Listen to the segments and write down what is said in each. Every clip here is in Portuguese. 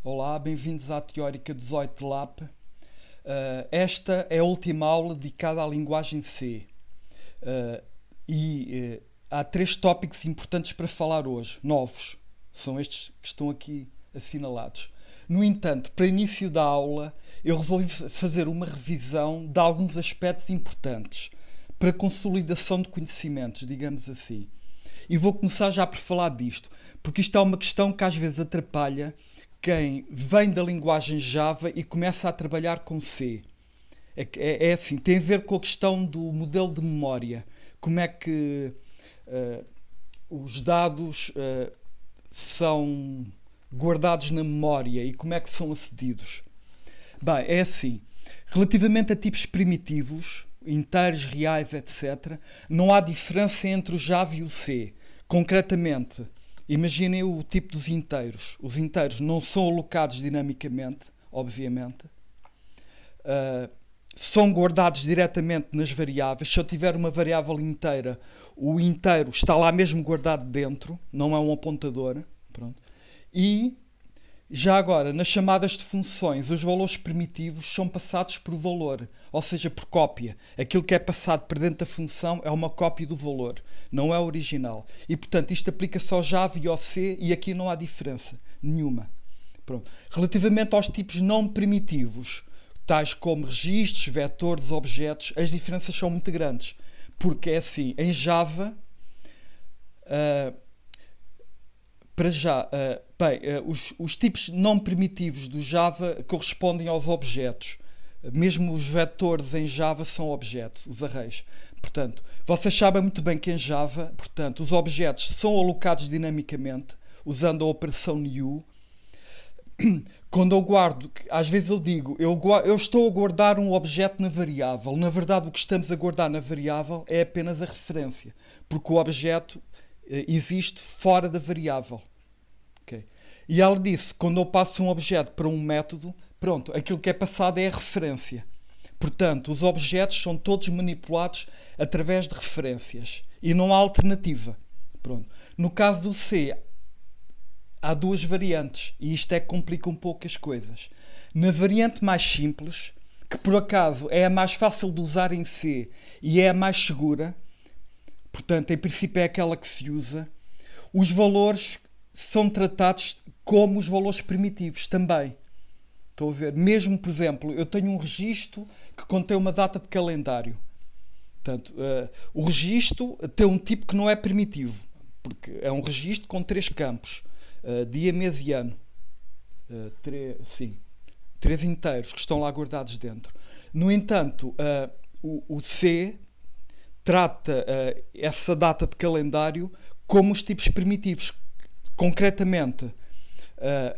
Olá, bem-vindos à Teórica 18 de LAP. Esta é a última aula dedicada à linguagem C. Há 3 tópicos importantes para falar hoje, novos. São estes que estão aqui assinalados. No entanto, para início da aula, eu resolvi fazer uma revisão de alguns aspectos importantes para consolidação de conhecimentos, digamos assim. E vou começar já por falar disto, porque isto é uma questão que às vezes atrapalha quem vem da linguagem Java e começa a trabalhar com C. É assim, tem a ver com a questão do modelo de memória. Como é que os dados são guardados na memória e como é que são acedidos. Bem, é assim. Relativamente a tipos primitivos, inteiros, reais, etc., não há diferença entre o Java e o C. Concretamente, imaginem o tipo dos inteiros. Os inteiros não são alocados dinamicamente, obviamente. São guardados diretamente nas variáveis. Se eu tiver uma variável inteira, o inteiro está lá mesmo guardado dentro, não é um apontador. Pronto. E, já agora, nas chamadas de funções, os valores primitivos são passados por valor, ou seja, por cópia. Aquilo que é passado para dentro da função é uma cópia do valor, não é original. E, portanto, isto aplica-se ao Java e ao C e aqui não há diferença nenhuma. Pronto. Relativamente aos tipos não primitivos, tais como registros, vetores, objetos, as diferenças são muito grandes. Porque é assim, em Java... Para já, os tipos não primitivos do Java correspondem aos objetos. Mesmo os vetores em Java são objetos, os arrays. Portanto, vocês sabem muito bem que em Java, portanto, os objetos são alocados dinamicamente, usando a operação new. Quando eu guardo, às vezes eu digo, eu estou a guardar um objeto na variável. Na verdade, o que estamos a guardar na variável é apenas a referência, porque o objeto existe fora da variável. Okay. E além disso, quando eu passo um objeto para um método, pronto, aquilo que é passado é a referência. Portanto, os objetos são todos manipulados através de referências e não há alternativa. Pronto. No caso do C, há 2 variantes e isto é que complica um pouco as coisas. Na variante mais simples, que por acaso é a mais fácil de usar em C e é a mais segura, portanto, em princípio é aquela que se usa, os valores são tratados como os valores primitivos também. Estão a ver? Mesmo, por exemplo, eu tenho um registro que contém uma data de calendário. Portanto, o registro tem um tipo que não é primitivo, porque é um registro com 3 campos, dia, mês e ano. 3 inteiros que estão lá guardados dentro. No entanto, o C trata essa data de calendário como os tipos primitivos. Concretamente,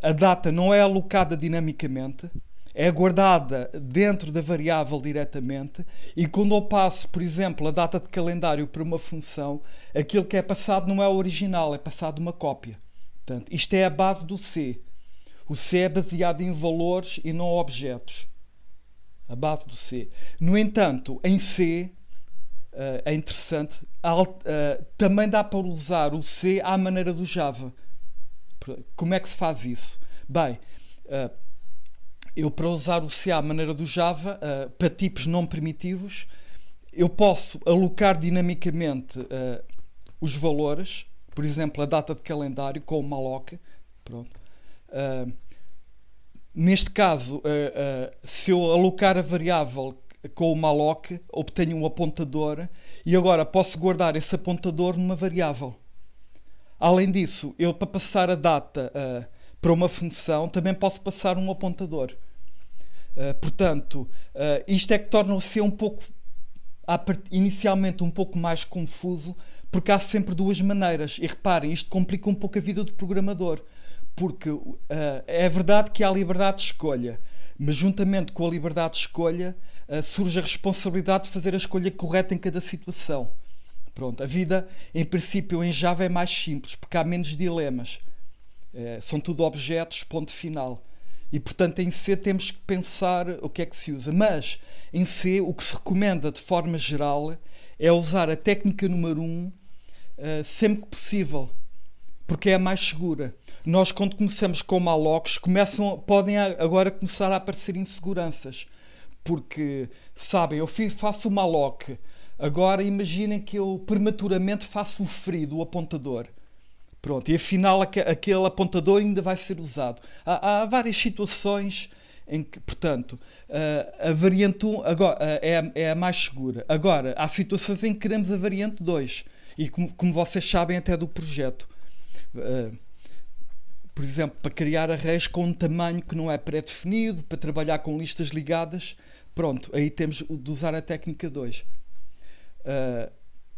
a data não é alocada dinamicamente, é guardada dentro da variável diretamente e quando eu passo, por exemplo, a data de calendário para uma função, aquilo que é passado não é o original, é passado uma cópia. Portanto, isto é a base do C. O C é baseado em valores e não objetos. A base do C. No entanto, em C... é interessante, também dá para usar o C à maneira do Java. Como é que se faz isso? Bem, eu para usar o C à maneira do Java, para tipos não primitivos, eu posso alocar dinamicamente os valores, por exemplo, a data de calendário com o malloc. Pronto. Neste caso, se eu alocar a variável com o malloc, obtenho um apontador e agora posso guardar esse apontador numa variável. Além disso, eu para passar a data para uma função também posso passar um apontador. Portanto, isto é que torna o C um pouco, inicialmente um pouco mais confuso, porque há sempre 2 maneiras. E reparem, isto complica um pouco a vida do programador, porque é verdade que há liberdade de escolha, mas juntamente com a liberdade de escolha surge a responsabilidade de fazer a escolha correta em cada situação. Pronto, a vida, em princípio, em Java é mais simples, porque há menos dilemas. São tudo objetos, ponto final. E, portanto, em C temos que pensar o que é que se usa. Mas, em C, o que se recomenda, de forma geral, é usar a técnica número 1 sempre que possível. porque é a mais segura. Nós, quando começamos com mallocs, podem agora começar a aparecer inseguranças. Porque, sabem, eu faço o malloc, agora imaginem que eu prematuramente faço o free do apontador. Pronto, e afinal aquele apontador ainda vai ser usado. Há várias situações em que, portanto, a variante 1 agora, é a mais segura. Agora, há situações em que queremos a variante 2. E como vocês sabem até do projeto. Por exemplo, para criar arrays com um tamanho que não é pré-definido, para trabalhar com listas ligadas, pronto, aí temos de usar a técnica 2.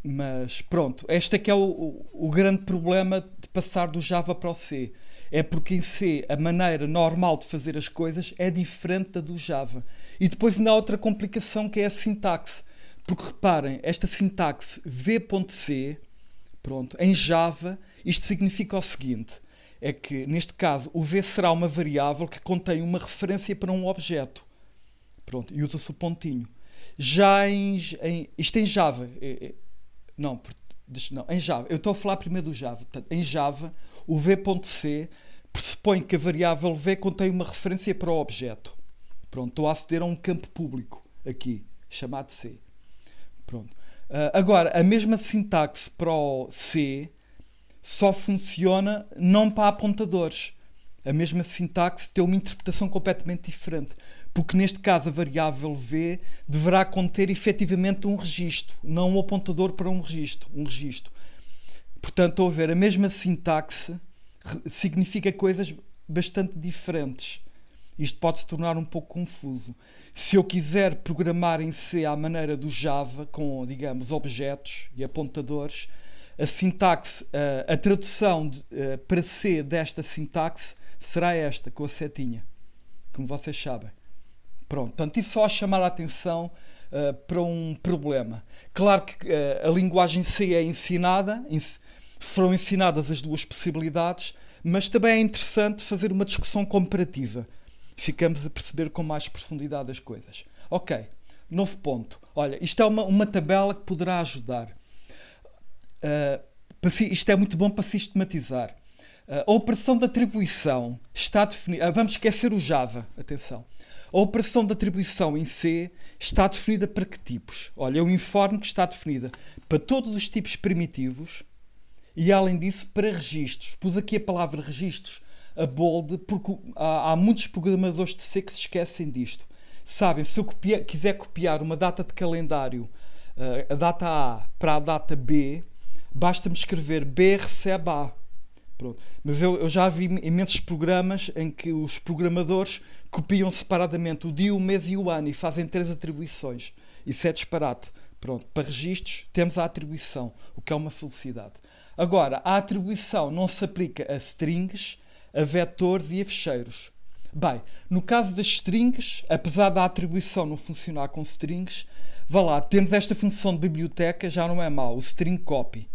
Mas pronto, este é que é o grande problema de passar do Java para o C. É porque em C a maneira normal de fazer as coisas é diferente da do Java. E depois ainda há outra complicação que é a sintaxe. Porque reparem, esta sintaxe v.c, pronto, em Java, isto significa o seguinte, é que neste caso o v será uma variável que contém uma referência para um objeto. Pronto, e usa-se o pontinho. Já isto em Java... Não, em Java. Eu estou a falar primeiro do Java. Portanto, em Java, o v.c pressupõe que a variável v contém uma referência para o objeto. Pronto, estou a aceder a um campo público aqui, chamado C. Pronto. Agora, a mesma sintaxe para o C só funciona não para apontadores. A mesma sintaxe tem uma interpretação completamente diferente. Porque neste caso a variável v deverá conter efetivamente um registro, não um apontador para um registro. Portanto, estou a ver, a mesma sintaxe significa coisas bastante diferentes. Isto pode se tornar um pouco confuso. Se eu quiser programar em C à maneira do Java, com, digamos, objetos e apontadores, a sintaxe, a tradução para C desta sintaxe será esta, com a setinha, como vocês sabem. Pronto, portanto, tive só a chamar a atenção para um problema. Claro que a linguagem C é ensinada, foram ensinadas as duas possibilidades, mas também é interessante fazer uma discussão comparativa. Ficamos a perceber com mais profundidade as coisas. Ok, novo ponto. Olha, isto é uma tabela que poderá ajudar. Isto é muito bom para sistematizar. A operação de atribuição está definida... Vamos esquecer o Java, atenção. A operação de atribuição em C está definida para que tipos? Olha, eu informo que está definida para todos os tipos primitivos e, além disso, para registros. Pus aqui a palavra registros, a bold, porque há muitos programadores de C que se esquecem disto. Sabem, se eu quiser copiar uma data de calendário, a data A para a data B, basta-me escrever B recebe A. Pronto. Mas eu já vi imensos programas em que os programadores copiam separadamente o dia, o mês e o ano e fazem 3 atribuições. Isso é disparate. Pronto. Para registros temos a atribuição, o que é uma felicidade. Agora, a atribuição não se aplica a strings, a vetores e a ficheiros. Bem, no caso das strings, apesar da atribuição não funcionar com strings, vá lá, temos esta função de biblioteca, já não é mau, o string copy.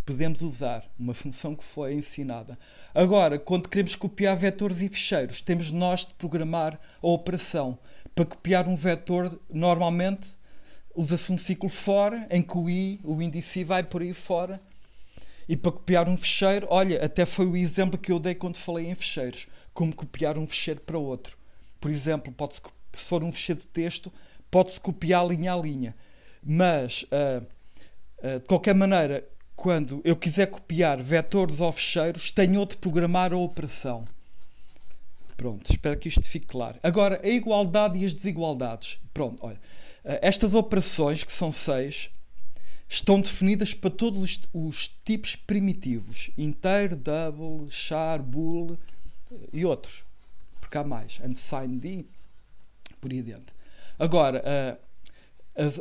Podemos usar uma função que foi ensinada. Agora, quando queremos copiar vetores e ficheiros, temos nós de programar a operação. Para copiar um vetor, normalmente, usa-se um ciclo for, em que o índice vai por aí fora. E para copiar um ficheiro, olha, até foi o exemplo que eu dei quando falei em ficheiros. Como copiar um ficheiro para outro. Por exemplo, se for um ficheiro de texto, pode-se copiar linha a linha. Mas, de qualquer maneira, quando eu quiser copiar vetores ou ficheiros, tenho de programar a operação. Pronto, espero que isto fique claro. Agora, a igualdade e as desigualdades. Pronto, olha. Estas operações, que são 6, estão definidas para todos os tipos primitivos. Inteiro, double, char, bool e outros. Porque há mais. Unsigned, por aí dentro. Agora,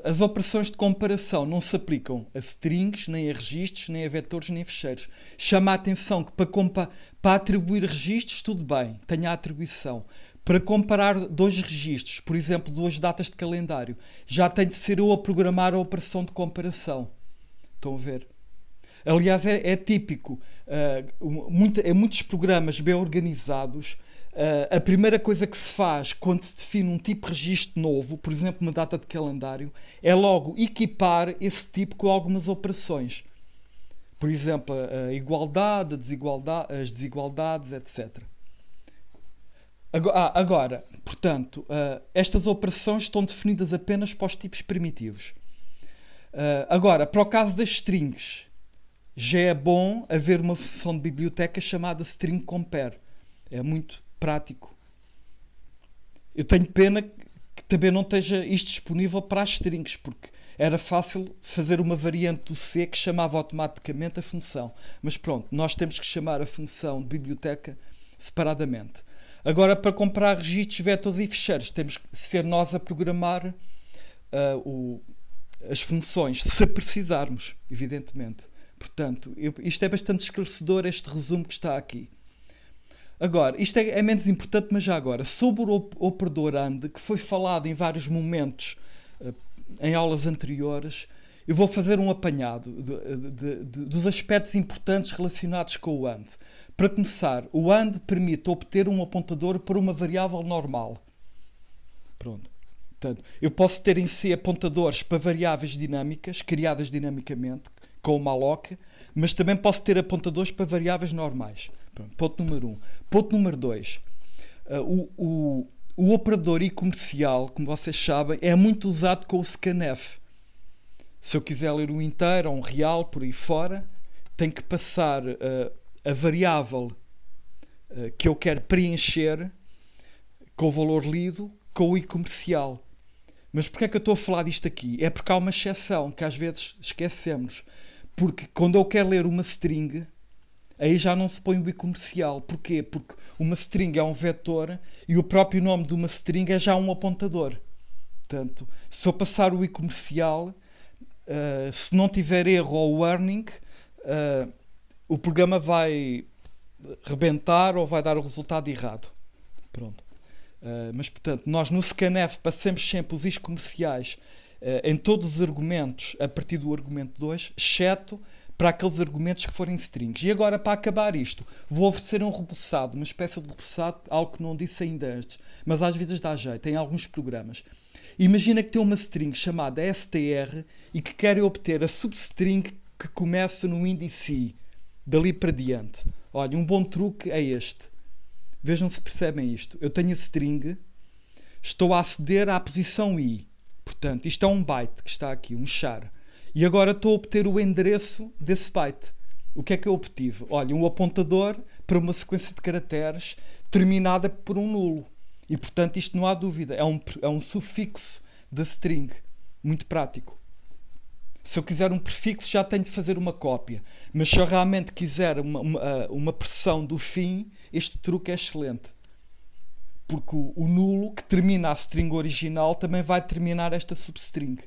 as operações de comparação não se aplicam a strings, nem a registros, nem a vetores, nem a ficheiros. Chama a atenção que para atribuir registros, tudo bem, tenha a atribuição. Para comparar 2 registros, por exemplo, 2 datas de calendário, já tem de ser eu a programar a operação de comparação. Estão a ver? Aliás, é típico. Em muitos programas bem organizados, a primeira coisa que se faz quando se define um tipo de registro novo, por exemplo, uma data de calendário, é logo equipar esse tipo com algumas operações. Por exemplo, a igualdade, as desigualdades, etc. Agora, portanto, estas operações estão definidas apenas para os tipos primitivos. Agora, para o caso das strings, já é bom haver uma função de biblioteca chamada string compare. É muito prático. Eu tenho pena que também não esteja isto disponível para as strings, porque era fácil fazer uma variante do C que chamava automaticamente a função. Mas pronto, nós temos que chamar a função de biblioteca separadamente. Agora, para comprar registros, vetores e ficheiros, temos que ser nós a programar as funções, se precisarmos, evidentemente. Portanto, isto é bastante esclarecedor, este resumo que está aqui. Agora, isto é menos importante, mas já agora, sobre o operador AND, que foi falado em vários momentos em aulas anteriores, eu vou fazer um apanhado dos aspectos importantes relacionados com o AND. Para começar, o AND permite obter um apontador para uma variável normal. Pronto. Portanto, eu posso ter em C apontadores para variáveis dinâmicas, criadas dinamicamente, com o malloc, mas também posso ter apontadores para variáveis normais. Pronto, ponto número 1. Ponto número 2. O operador e-comercial, como vocês sabem, é muito usado com o scanf. Se eu quiser ler um inteiro ou um real por aí fora, tenho que passar a variável que eu quero preencher com o valor lido com o e-comercial. Mas porquê é que eu estou a falar disto aqui? É porque há uma exceção que às vezes esquecemos. Porque quando eu quero ler uma string, aí já não se põe o e-comercial. Porquê? Porque uma string é um vetor e o próprio nome de uma string é já um apontador. Portanto, se eu passar o e-comercial, se não tiver erro ou warning, o programa vai rebentar ou vai dar o resultado errado. Pronto. Mas, portanto, nós no scanf passamos sempre os is comerciais em todos os argumentos a partir do argumento 2, exceto para aqueles argumentos que forem strings. E agora, para acabar isto, vou oferecer um rebuçado, uma espécie de rebuçado, algo que não disse ainda antes, mas às vezes dá jeito, em alguns programas. Imagina que tem uma string chamada str e que quer obter a substring que começa no índice i, dali para diante. Olha, um bom truque é este. Vejam se percebem isto. Eu tenho a string, estou a aceder à posição i. Portanto, isto é um byte que está aqui, um char. E agora estou a obter o endereço desse byte. O que é que eu obtive? Olha, um apontador para uma sequência de caracteres terminada por um nulo. E, portanto, isto não há dúvida. É um sufixo da string. Muito prático. Se eu quiser um prefixo, já tenho de fazer uma cópia. Mas se eu realmente quiser uma pressão do fim, este truque é excelente. Porque o nulo que termina a string original também vai terminar esta substring,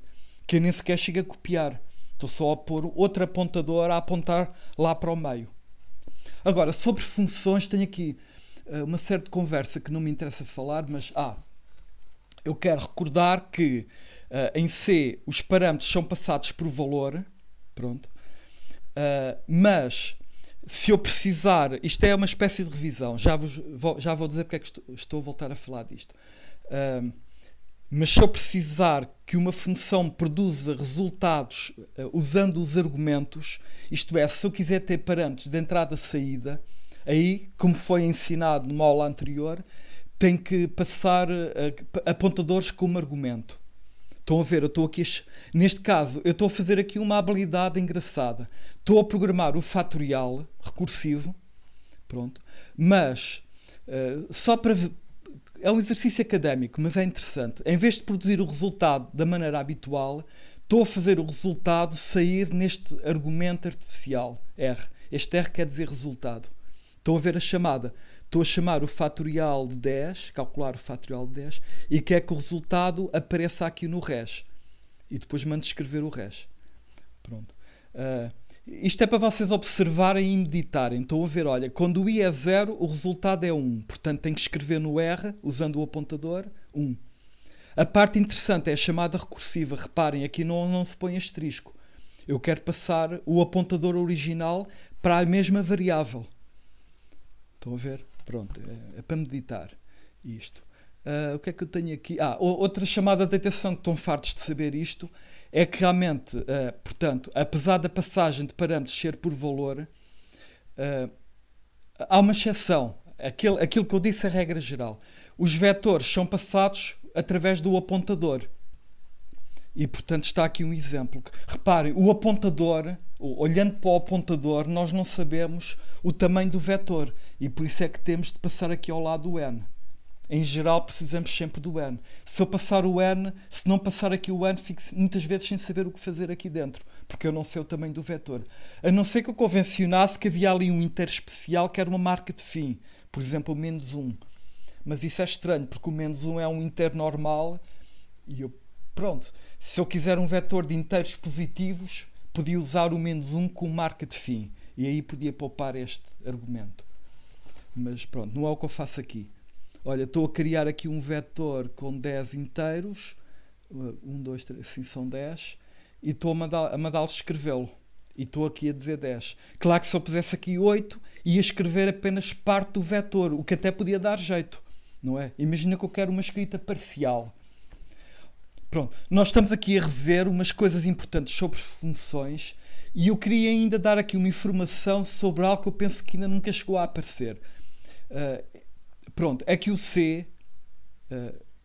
que eu nem sequer chego a copiar. Estou só a pôr outro apontador a apontar lá para o meio. Agora, sobre funções, tenho aqui uma série de conversa que não me interessa falar, mas eu quero recordar que em C os parâmetros são passados por valor, pronto, mas se eu precisar, isto é uma espécie de revisão, já vou dizer porque é que estou a voltar a falar disto, mas se eu precisar que uma função produza resultados usando os argumentos, isto é, se eu quiser ter parâmetros de entrada e saída, aí, como foi ensinado numa aula anterior, tem que passar apontadores como argumento. Estão a ver, eu estou aqui, neste caso, eu estou a fazer aqui uma habilidade engraçada. Estou a programar o fatorial recursivo, pronto, mas só para... É um exercício académico, mas é interessante. Em vez de produzir o resultado da maneira habitual, estou a fazer o resultado sair neste argumento artificial, R. Este R quer dizer resultado. Estão a ver a chamada. Estou a chamar o fatorial de 10, calcular o fatorial de 10, e quer que o resultado apareça aqui no res. E depois mando escrever o res. Pronto. Isto é para vocês observarem e meditarem. Estão a ver, olha, quando o i é 0, o resultado é 1. Portanto, tem que escrever no R, usando o apontador, 1. A parte interessante é a chamada recursiva. Reparem, aqui não se põe asterisco. Eu quero passar o apontador original para a mesma variável. Estão a ver? Pronto, é para meditar isto. O que é que eu tenho aqui? Outra chamada de atenção, que estão fartos de saber isto, é que realmente, portanto, apesar da passagem de parâmetros ser por valor, há uma exceção. Aquilo que eu disse é a regra geral. Os vetores são passados através do apontador. E, portanto, está aqui um exemplo. Reparem, o apontador, olhando para o apontador, nós não sabemos o tamanho do vetor. E por isso é que temos de passar aqui ao lado do n. Em geral, precisamos sempre do n. Se eu passar o n, se não passar aqui o n, fico muitas vezes sem saber o que fazer aqui dentro, porque eu não sei o tamanho do vetor. A não ser que eu convencionasse que havia ali um inteiro especial que era uma marca de fim. Por exemplo, o -1. Mas isso é estranho, porque o -1 é um inteiro normal e pronto. Se eu quiser um vetor de inteiros positivos, podia usar o -1 como marca de fim. E aí podia poupar este argumento. Mas pronto, não é o que eu faço aqui. Olha, estou a criar aqui um vetor com 10 inteiros. 1, 2, 3, assim são 10. E estou a mandá-los escrevê-lo. E estou aqui a dizer 10. Claro que se eu pusesse aqui 8, ia escrever apenas parte do vetor, o que até podia dar jeito, não é? Imagina que eu quero uma escrita parcial. Pronto, nós estamos aqui a rever umas coisas importantes sobre funções e eu queria ainda dar aqui uma informação sobre algo que eu penso que ainda nunca chegou a aparecer. Pronto, é que o C,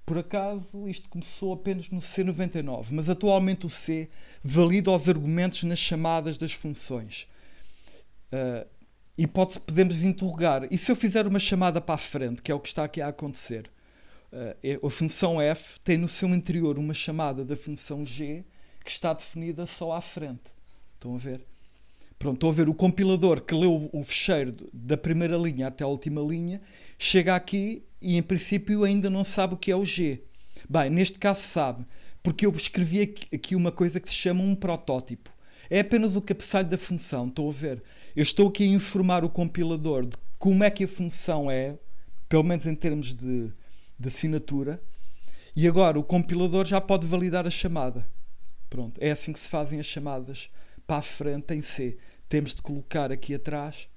por acaso, isto começou apenas no C99, mas atualmente o C valida os argumentos nas chamadas das funções. E podemos interrogar, e se eu fizer uma chamada para a frente, que é o que está aqui a acontecer? A função f tem no seu interior uma chamada da função g que está definida só à frente. Estão a ver? Pronto, estão a ver o compilador que leu o fecheiro da primeira linha até a última linha, chega aqui e em princípio ainda não sabe o que é o g. Bem, neste caso sabe, porque eu escrevi aqui uma coisa que se chama um protótipo. É apenas o cabeçalho da função, estão a ver? Eu estou aqui a informar o compilador de como é que a função é, pelo menos em termos de assinatura, e agora o compilador já pode validar a chamada. Pronto, é assim que se fazem as chamadas para a frente em C. Temos de colocar aqui atrás.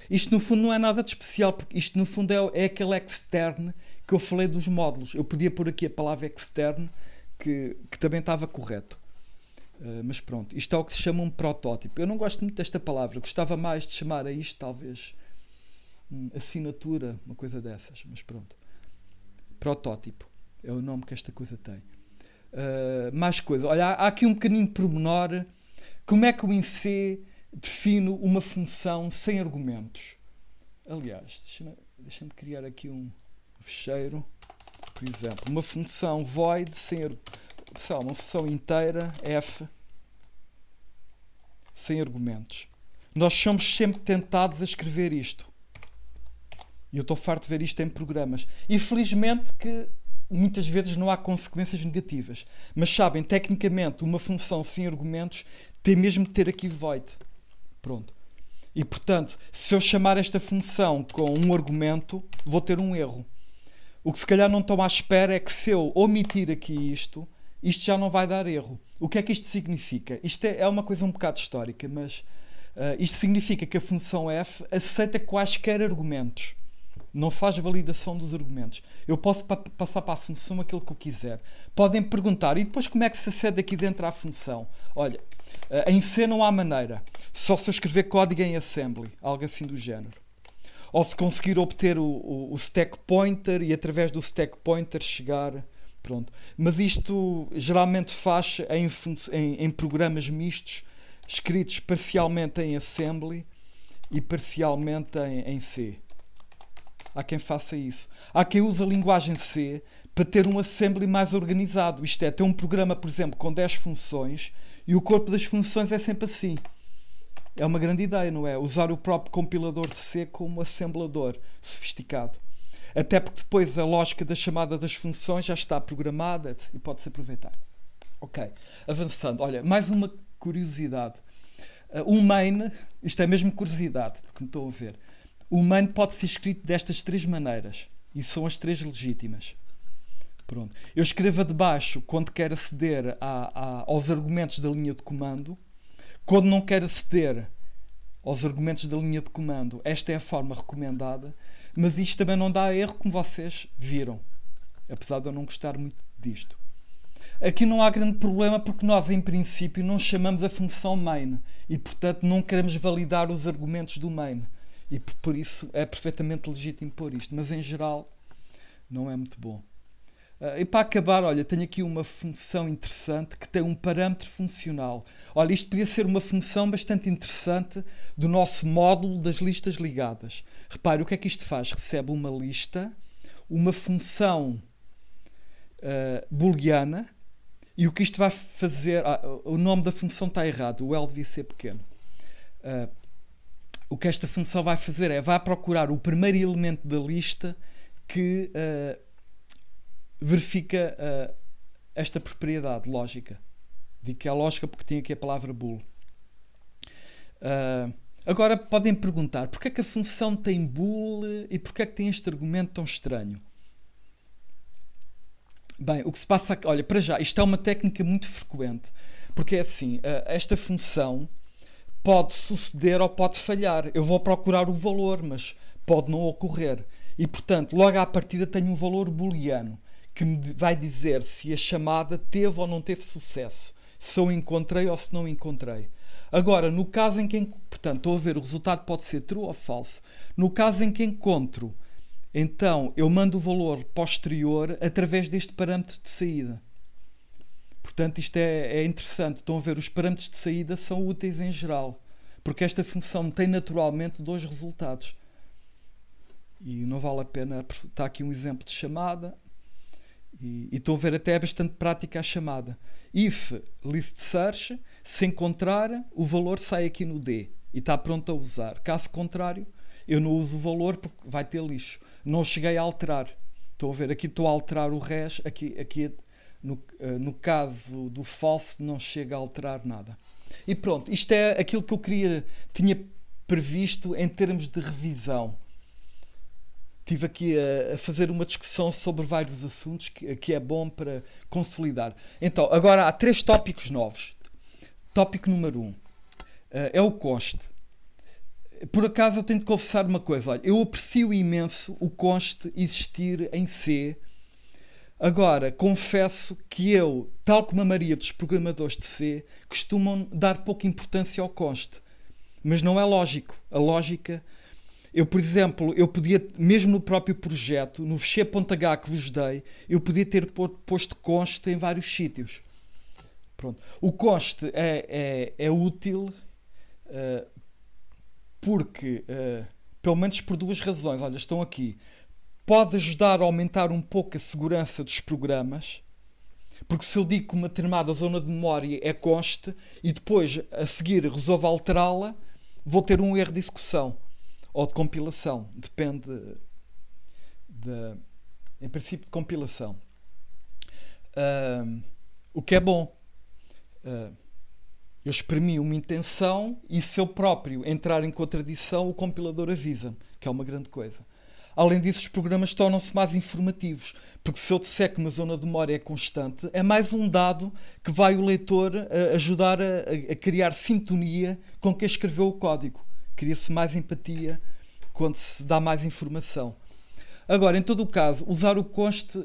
Isto no fundo não é nada de especial, porque isto no fundo é aquele extern que eu falei dos módulos. Eu podia pôr aqui a palavra extern, que também estava correto. Mas pronto, isto é o que se chama um protótipo. Eu não gosto muito desta palavra, gostava mais de chamar a isto talvez assinatura, uma coisa dessas, mas pronto. Protótipo é o nome que esta coisa tem. Mais coisa, olha, há aqui um pequenino pormenor. Como é que o INC define uma função sem argumentos? Aliás, deixa-me criar aqui um fecheiro. Por exemplo, uma função void sem uma função inteira f sem argumentos. Nós somos sempre tentados a escrever isto. E eu estou farto de ver isto em programas. E felizmente que muitas vezes não há consequências negativas. Mas sabem, tecnicamente, uma função sem argumentos tem mesmo de ter aqui void. Pronto. E portanto, se eu chamar esta função com um argumento, vou ter um erro. O que se calhar não estão à espera é que se eu omitir aqui isto já não vai dar erro. O que é que isto significa? Isto é uma coisa um bocado histórica, mas isto significa que a função f aceita quaisquer argumentos. Não faz validação dos argumentos. Eu posso passar para a função aquilo que eu quiser. Podem perguntar, e depois como é que se acede aqui dentro à função? Olha, em C não há maneira. Só se eu escrever código em assembly, algo assim do género. Ou se conseguir obter o stack pointer e através do stack pointer chegar... Pronto. Mas isto geralmente faz em programas mistos, escritos parcialmente em assembly e parcialmente em C. Há quem faça isso. Há quem use a linguagem C para ter um assembly mais organizado. Isto é, ter um programa, por exemplo, com 10 funções e o corpo das funções é sempre assim. É uma grande ideia, não é? Usar o próprio compilador de C como assemblador sofisticado. Até porque depois a lógica da chamada das funções já está programada e pode-se aproveitar. Ok, avançando. Olha, mais uma curiosidade. O main, isto é mesmo curiosidade, porque me estou a ver. O main pode ser escrito destas 3 maneiras. E são as 3 legítimas. Pronto. Eu escrevo de baixo quando quero aceder aos argumentos da linha de comando. Quando não quero aceder aos argumentos da linha de comando, esta é a forma recomendada. Mas isto também não dá erro, como vocês viram. Apesar de eu não gostar muito disto. Aqui não há grande problema porque nós, em princípio, não chamamos a função main. E, portanto, não queremos validar os argumentos do main. E por isso é perfeitamente legítimo pôr isto. Mas, em geral, não é muito bom. E para acabar, olha, tenho aqui uma função interessante que tem um parâmetro funcional. Olha, isto podia ser uma função bastante interessante do nosso módulo das listas ligadas. Repare, o que é que isto faz? Recebe uma lista, uma função booleana, e o que isto vai fazer... o nome da função está errado, o L devia ser pequeno. O que esta função vai fazer é, vai procurar o primeiro elemento da lista que verifica esta propriedade lógica. Digo que é lógica porque tem aqui a palavra bool. Agora podem perguntar, porquê é que a função tem bool e porquê é que tem este argumento tão estranho? Bem, o que se passa aqui, olha, para já, isto é uma técnica muito frequente, porque é assim, esta função pode suceder ou pode falhar. Eu vou procurar o valor, mas pode não ocorrer. E, portanto, logo à partida tenho um valor booleano, que me vai dizer se a chamada teve ou não teve sucesso, se eu encontrei ou se não encontrei. Agora, no caso em que, portanto, estou a ver, o resultado pode ser true ou false. No caso em que encontro, então eu mando o valor posterior através deste parâmetro de saída. Portanto, isto é interessante. Estão a ver, os parâmetros de saída são úteis em geral, porque esta função tem naturalmente dois resultados. E não vale a pena... Está aqui um exemplo de chamada. E estão a ver, até é bastante prática a chamada. If list search, se encontrar, o valor sai aqui no D e está pronto a usar. Caso contrário, eu não uso o valor porque vai ter lixo. Não cheguei a alterar. Estão a ver, aqui estou a alterar o res, aqui no caso do false não chega a alterar nada. E pronto, isto é aquilo que eu tinha previsto em termos de revisão. Estive aqui a fazer uma discussão sobre vários assuntos que é bom para consolidar. Então, agora há 3 tópicos novos. Tópico número 1 é o const. Por acaso eu tenho de confessar uma coisa. Olha, eu aprecio imenso o const existir em C. Agora, confesso que eu, tal como a maioria dos programadores de C, costumam dar pouca importância ao const. Mas não é lógico. A lógica... Eu, por exemplo, eu podia, mesmo no próprio projeto, no ficheiro.h que vos dei, eu podia ter posto const em vários sítios. Pronto. O const é útil porque, pelo menos por 2 razões, olha, estão aqui. Pode ajudar a aumentar um pouco a segurança dos programas, porque se eu digo que uma determinada zona de memória é const e depois, a seguir, resolvo alterá-la, vou ter um erro de execução. Ou de compilação, depende em princípio de compilação. O que é bom. Eu exprimi uma intenção e se eu próprio entrar em contradição, o compilador avisa-me, que é uma grande coisa. Além disso, os programas tornam-se mais informativos, porque se eu disser que uma zona de memória é constante, é mais um dado que vai o leitor ajudar a criar sintonia com quem escreveu o código. Cria-se mais empatia quando se dá mais informação. Agora, em todo o caso, usar o const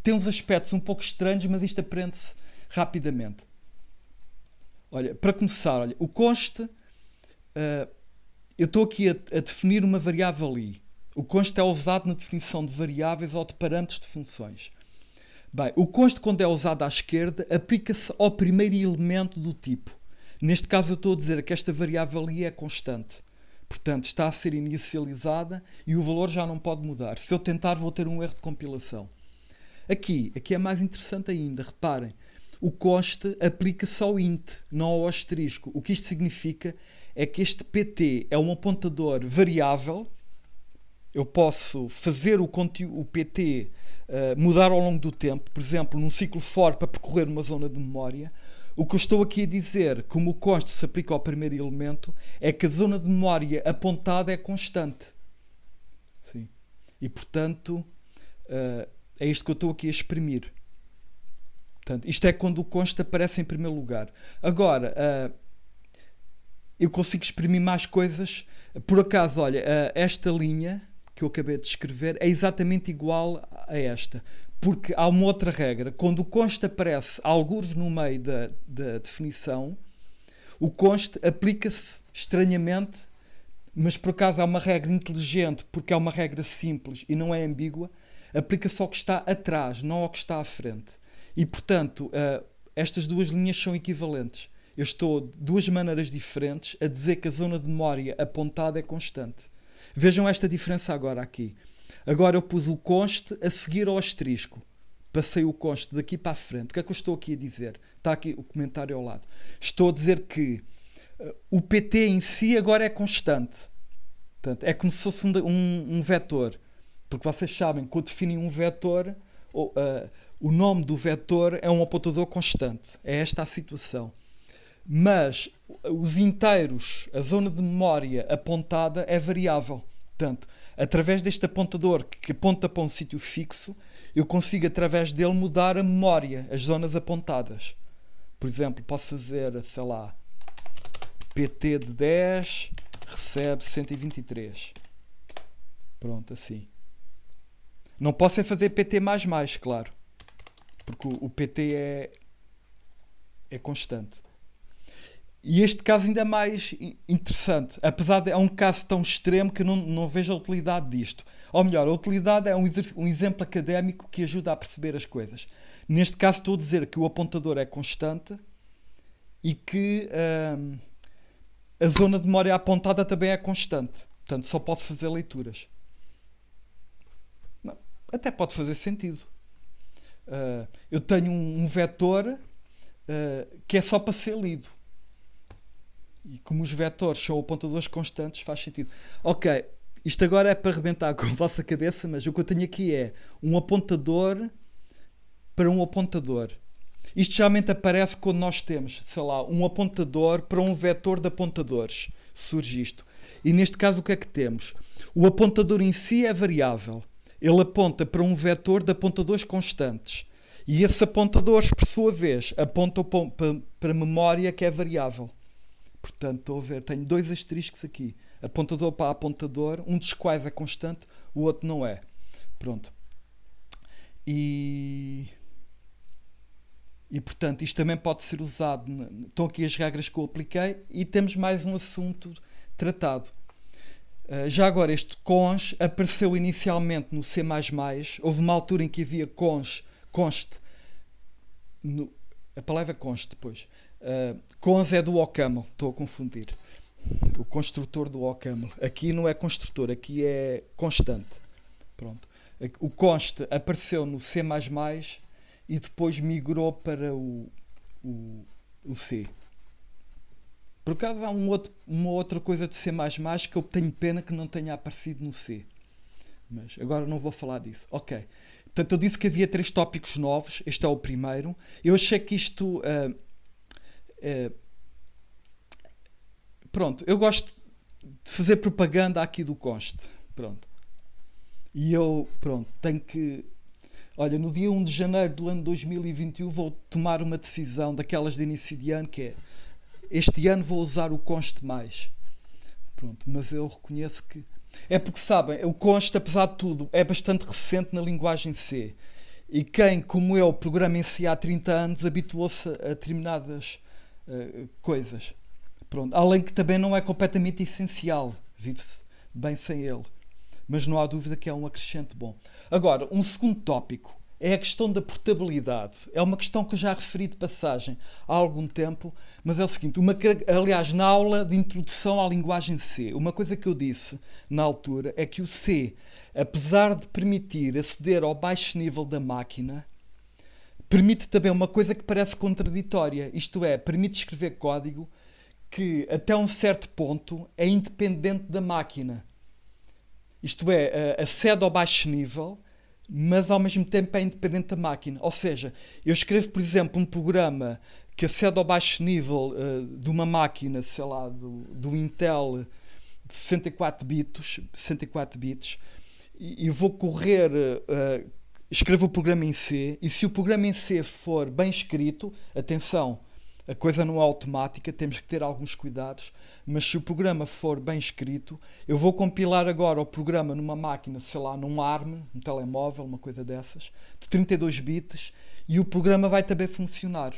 tem uns aspectos um pouco estranhos, mas isto aprende-se rapidamente. Olha, para começar, olha, o const, eu estou aqui a definir uma variável i. O const é usado na definição de variáveis ou de parâmetros de funções. Bem, o const, quando é usado à esquerda, aplica-se ao primeiro elemento do tipo. Neste caso eu estou a dizer que esta variável i é constante. Portanto, está a ser inicializada e o valor já não pode mudar. Se eu tentar, vou ter um erro de compilação. Aqui é mais interessante ainda. Reparem, o const aplica-se ao int, não ao asterisco. O que isto significa é que este pt é um apontador variável. Eu posso fazer o pt mudar ao longo do tempo. Por exemplo, num ciclo for para percorrer uma zona de memória. O que eu estou aqui a dizer, como o const se aplica ao primeiro elemento, é que a zona de memória apontada é constante. Sim. E, portanto, é isto que eu estou aqui a exprimir. Portanto, isto é quando o const aparece em primeiro lugar. Agora, eu consigo exprimir mais coisas. Por acaso, olha, esta linha, que eu acabei de descrever é exatamente igual a esta. Porque há uma outra regra. Quando o const aparece algures no meio da definição, o const aplica-se estranhamente, mas por acaso há uma regra inteligente, porque é uma regra simples e não é ambígua, aplica-se ao que está atrás, não ao que está à frente. E, portanto, estas duas linhas são equivalentes. Eu estou de duas maneiras diferentes a dizer que a zona de memória apontada é constante. Vejam esta diferença agora aqui. Agora eu pus o const a seguir ao asterisco. Passei o const daqui para a frente. O que é que eu estou aqui a dizer? Está aqui o comentário ao lado. Estou a dizer que o PT em si agora é constante. Portanto, é como se fosse um vetor. Porque vocês sabem que quando definem um vetor, o nome do vetor é um apontador constante. É esta a situação. Mas os inteiros, a zona de memória apontada é variável. Portanto, através deste apontador que aponta para um sítio fixo, eu consigo através dele mudar a memória, as zonas apontadas. Por exemplo, posso fazer, sei lá, PT de 10 recebe 123. Pronto, assim. Não posso é fazer PT++, claro. Porque o PT é constante. E este caso ainda é mais interessante. Apesar de é um caso tão extremo que não vejo a utilidade disto. Ou melhor, a utilidade é um exemplo académico que ajuda a perceber as coisas. Neste caso estou a dizer que o apontador é constante e que a zona de memória apontada também é constante. Portanto, só posso fazer leituras. Não, até pode fazer sentido. Eu tenho um vetor que é só para ser lido. E como os vetores são apontadores constantes, faz sentido. Ok, isto agora é para arrebentar com a vossa cabeça, mas o que eu tenho aqui é um apontador para um apontador. Isto geralmente aparece quando nós temos, sei lá, um apontador para um vetor de apontadores. Surge isto. E neste caso o que é que temos? O apontador em si é variável. Ele aponta para um vetor de apontadores constantes. E esses apontadores, por sua vez, apontam para a memória que é variável. Portanto, estou a ver, tenho dois asteriscos aqui. Apontador para apontador, um dos quais é constante, o outro não é. Pronto. E portanto, isto também pode ser usado. Estão aqui as regras que eu apliquei e temos mais um assunto tratado. Já agora, este cons apareceu inicialmente no C++. Houve uma altura em que havia const. A palavra const depois. Cons é do OCaml, estou a confundir. O construtor do OCaml. Aqui não é construtor, aqui é constante. Pronto. O const apareceu no C++ e depois migrou para o C. Por acaso há uma outra coisa de C++ que eu tenho pena que não tenha aparecido no C. Mas agora não vou falar disso. Ok. Portanto, eu disse que havia 3 tópicos novos. Este é o primeiro. Eu achei que isto... pronto, eu gosto de fazer propaganda aqui do const. Pronto. E eu, tenho que... Olha, no dia 1 de janeiro do ano 2021 vou tomar uma decisão daquelas de início de ano, que é este ano vou usar o const mais. Pronto, mas eu reconheço que... É porque, sabem, o const, apesar de tudo, é bastante recente na linguagem C. E quem, como eu, programa em C há 30 anos, habituou-se a determinadas coisas. Pronto. Além que também não é completamente essencial. Vive-se bem sem ele. Mas não há dúvida que é um acrescente bom. Agora, um segundo tópico é a questão da portabilidade. É uma questão que eu já referi de passagem há algum tempo, mas é o seguinte, aliás, na aula de introdução à linguagem C, uma coisa que eu disse na altura é que o C, apesar de permitir aceder ao baixo nível da máquina, permite também uma coisa que parece contraditória, isto é, permite escrever código que até um certo ponto é independente da máquina. Isto é, acede ao baixo nível, mas ao mesmo tempo é independente da máquina. Ou seja, eu escrevo, por exemplo, um programa que acede ao baixo nível de uma máquina, sei lá, do Intel de 64 bits, e vou correr, escrevo o programa em C, e se o programa em C for bem escrito, atenção, A coisa não é automática, temos que ter alguns cuidados, mas se o programa for bem escrito, eu vou compilar agora o programa numa máquina, sei lá, num ARM, um telemóvel, uma coisa dessas, de 32 bits, e o programa vai também funcionar.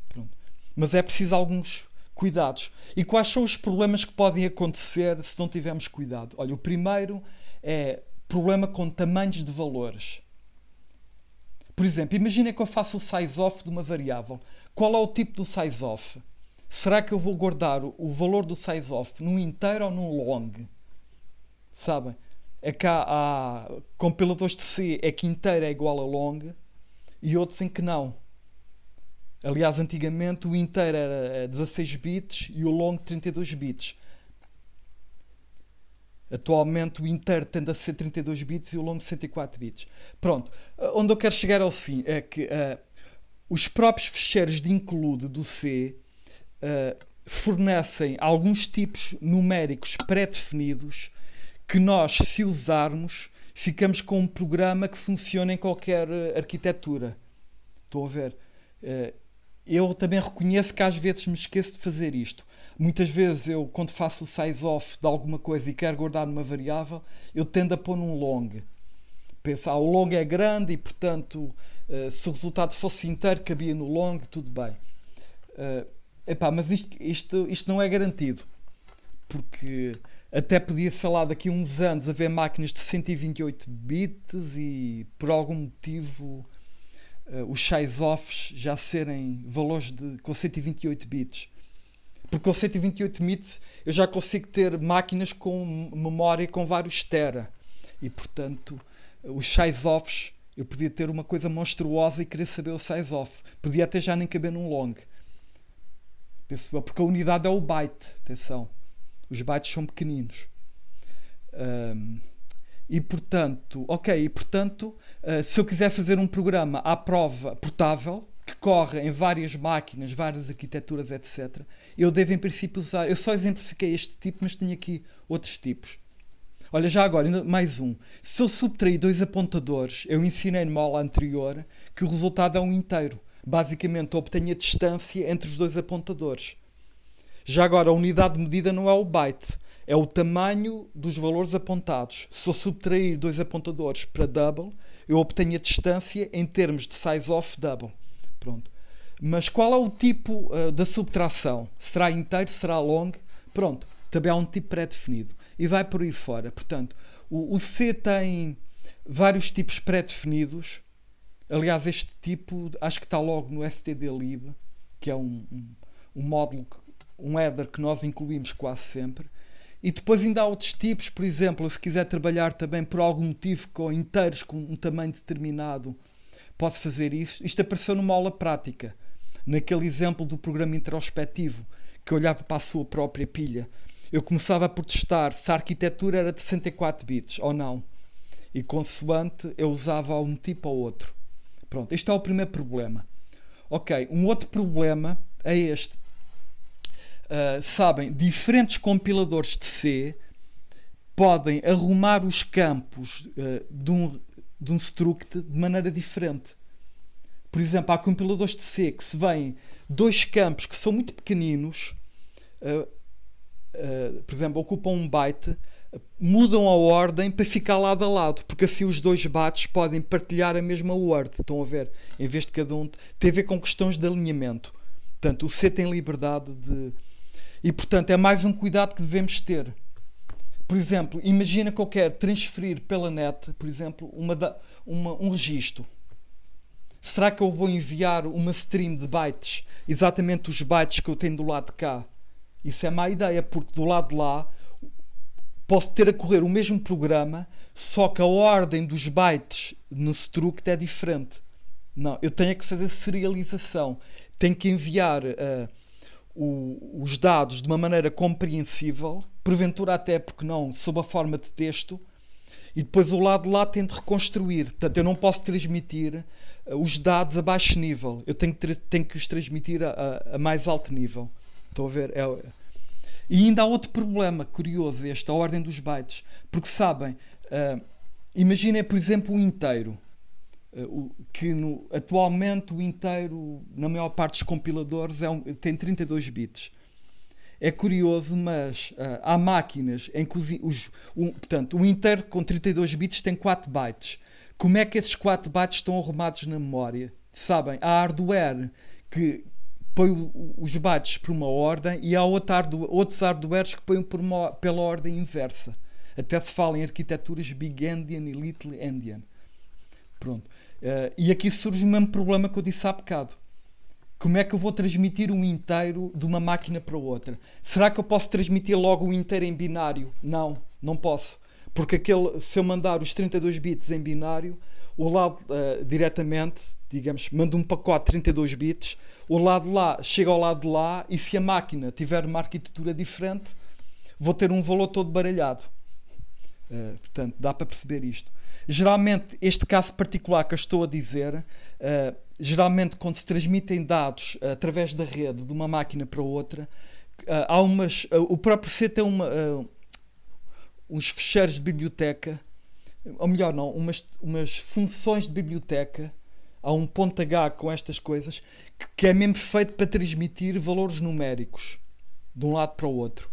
Pronto. Mas é preciso alguns cuidados. E quais são os problemas que podem acontecer se não tivermos cuidado? Olha, o primeiro é problema com tamanhos de valores. Por exemplo, imagina que eu faço o size-off de uma variável. Qual é o tipo do size-off? Será que eu vou guardar o valor do size-off num inteiro ou num long? Sabem? É que há compiladores de C é que inteiro é igual a long e outros em que não. Aliás, antigamente o inteiro era 16 bits e o long 32 bits. Atualmente o inteiro tende a ser 32 bits e o long 64 bits. Pronto, onde eu quero chegar ao fim é que os próprios ficheiros de include do C fornecem alguns tipos numéricos pré-definidos que nós, se usarmos, ficamos com um programa que funciona em qualquer arquitetura. Estão a ver? Eu também reconheço que às vezes me esqueço de fazer isto. Muitas vezes eu, quando faço o size-off de alguma coisa e quero guardar numa variável, eu tendo a pôr num long. Penso, o long é grande e, portanto, se o resultado fosse inteiro, cabia no long, tudo bem. Mas isto não é garantido. Porque até podia falar daqui a uns anos haver máquinas de 128 bits e, por algum motivo, os size-offs já serem valores com 128 bits. Porque com 128 bits eu já consigo ter máquinas com memória com vários tera. E, portanto, os size-offs, eu podia ter uma coisa monstruosa e querer saber o size-off. Podia até já nem caber num long. Porque a unidade é o byte. Atenção. Os bytes são pequeninos. E, portanto, se eu quiser fazer um programa à prova portável, que corre em várias máquinas, várias arquiteturas, etc., eu devo, em princípio, usar... Eu só exemplifiquei este tipo, mas tenho aqui outros tipos. Olha, já agora, ainda mais um. Se eu subtrair dois apontadores, eu ensinei numa aula anterior que o resultado é um inteiro. Basicamente, obtenho a distância entre os dois apontadores. Já agora, a unidade de medida não é o byte, é o tamanho dos valores apontados. Se eu subtrair dois apontadores para double, eu obtenho a distância em termos de size-off double. Pronto. Mas qual é o tipo da subtração? Será inteiro? Será long? Pronto. Também há um tipo pré-definido. E vai por aí fora. Portanto, o C tem vários tipos pré-definidos. Aliás, este tipo acho que está logo no stdlib, que é um módulo, um header que nós incluímos quase sempre. E depois ainda há outros tipos. Por exemplo, se quiser trabalhar também por algum motivo com inteiros com um tamanho determinado, posso fazer isso. Isto apareceu numa aula prática, naquele exemplo do programa introspectivo, que olhava para a sua própria pilha. Eu começava por testar se a arquitetura era de 64 bits ou não. E consoante, eu usava um tipo ou outro. Pronto, este é o primeiro problema. Ok, um outro problema é este. Sabem, diferentes compiladores de C podem arrumar os campos de um struct de maneira diferente. Por exemplo, há compiladores de C que se veem dois campos que são muito pequeninos, por exemplo, ocupam um byte, mudam a ordem para ficar lado a lado, porque assim os dois bytes podem partilhar a mesma word. Estão a ver? Em vez de cada um... Tem a ver com questões de alinhamento. Portanto, o C tem liberdade de... E, portanto, é mais um cuidado que devemos ter. Por exemplo, imagina que eu quero transferir pela net, por exemplo, um registro. Será que eu vou enviar uma stream de bytes, exatamente os bytes que eu tenho do lado de cá? Isso é má ideia, porque do lado de lá posso ter a correr o mesmo programa, só que a ordem dos bytes no struct é diferente. Não, eu tenho que fazer serialização. Tenho que enviar os dados de uma maneira compreensível, porventura até porque não, sob a forma de texto, e depois o lado de lá tem de reconstruir. Portanto, eu não posso transmitir os dados a baixo nível. Eu tenho que os transmitir a mais alto nível. Estão a ver? E ainda há outro problema curioso, a ordem dos bytes. Porque sabem, imaginem, por exemplo, um inteiro. atualmente o inteiro, na maior parte dos compiladores, tem 32 bits. É curioso, mas há máquinas em que portanto, o inteiro com 32 bits tem 4 bytes. Como é que esses 4 bytes estão arrumados na memória? Sabem, há hardware que põe os bytes por uma ordem e há outros hardwares que põem pela ordem inversa. Até se fala em arquiteturas Big Endian e Little Endian. Pronto. E aqui surge o mesmo problema que eu disse há bocado. Como é que eu vou transmitir um inteiro de uma máquina para outra? Será que eu posso transmitir logo o inteiro em binário? Não posso. Porque se eu mandar os 32 bits em binário, o lado diretamente, digamos, mando um pacote de 32 bits, o lado de lá chega ao lado de lá, e se a máquina tiver uma arquitetura diferente, vou ter um valor todo baralhado. Portanto, dá para perceber isto. Geralmente, este caso particular que eu estou a dizer, geralmente quando se transmitem dados através da rede de uma máquina para outra, o próprio C tem uns fecheiros de biblioteca, ou melhor não, umas funções de biblioteca, há um ponto H com estas coisas, que é mesmo feito para transmitir valores numéricos de um lado para o outro.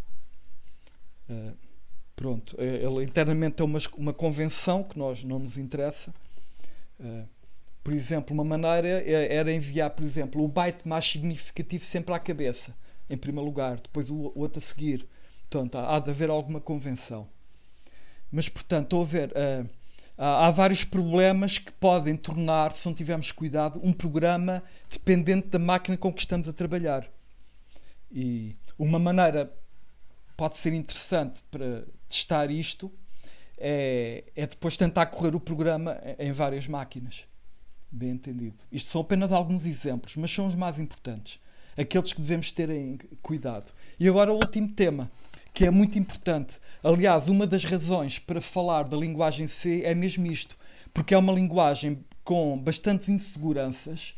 Pronto, ele internamente tem uma convenção que não nos interessa. Por exemplo, uma maneira era enviar, por exemplo, o byte mais significativo sempre à cabeça, em primeiro lugar, depois o outro a seguir. Portanto, há de haver alguma convenção. Mas, portanto, estou a ver, há vários problemas que podem tornar, se não tivermos cuidado, um programa dependente da máquina com que estamos a trabalhar. E uma maneira pode ser interessante para testar isto é depois tentar correr o programa em várias máquinas. Bem entendido. Isto são apenas alguns exemplos, mas são os mais importantes. Aqueles que devemos ter cuidado. E agora o último tema, que é muito importante. Aliás, uma das razões para falar da linguagem C é mesmo isto. Porque é uma linguagem com bastantes inseguranças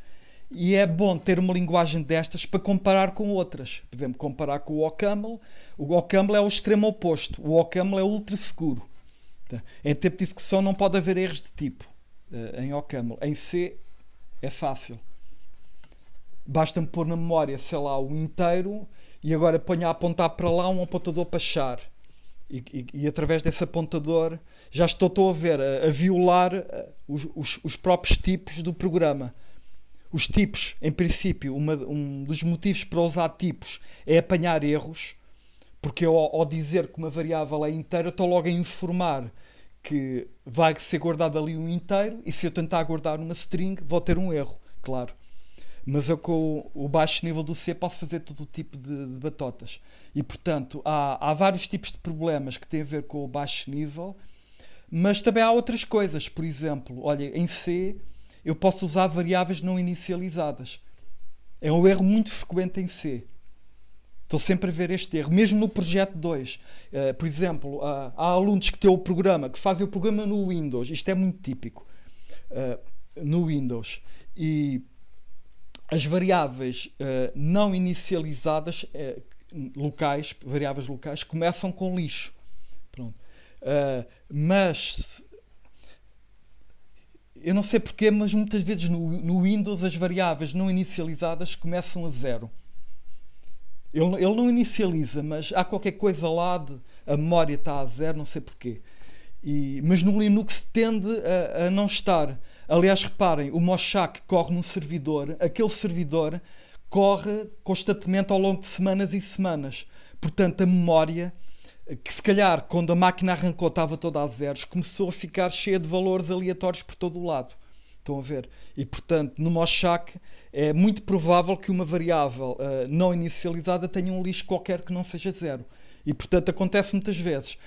e é bom ter uma linguagem destas para comparar com outras. Por exemplo, comparar com o OCaml. O OCaml é o extremo oposto. O OCaml é ultra seguro. Em tempo de execução não pode haver erros de tipo em OCaml. Em C é fácil. Basta-me pôr na memória, sei lá, o inteiro e agora ponho a apontar para lá um apontador para char. E através desse apontador já estou a ver, a violar os próprios tipos do programa. Os tipos, em princípio, um dos motivos para usar tipos é apanhar erros, porque eu, ao dizer que uma variável é inteira, estou logo a informar que vai ser guardado ali um inteiro, e se eu tentar guardar uma string, vou ter um erro, claro. Mas eu, com o baixo nível do C, posso fazer todo o tipo de batotas. E, portanto, há vários tipos de problemas que têm a ver com o baixo nível, mas também há outras coisas. Por exemplo, olha, em C eu posso usar variáveis não inicializadas. É um erro muito frequente em C. Estou sempre a ver este erro, mesmo no projeto 2. Por exemplo, há alunos que têm o programa, que fazem o programa no Windows. Isto é muito típico. No Windows. E as variáveis não inicializadas, variáveis locais, começam com lixo. Pronto. Mas eu não sei porquê, mas muitas vezes no Windows as variáveis não inicializadas começam a 0. Ele não inicializa, mas há qualquer coisa lá a memória está a 0, não sei porquê. Mas no Linux tende a não estar. Aliás, reparem, o Moshack corre num servidor, aquele servidor corre constantemente ao longo de semanas e semanas. Portanto, a memória, que se calhar quando a máquina arrancou estava toda a zeros, começou a ficar cheia de valores aleatórios por todo o lado. Estão a ver? E, portanto, no Moshack é muito provável que uma variável não inicializada tenha um lixo qualquer que não seja 0. E, portanto, acontece muitas vezes.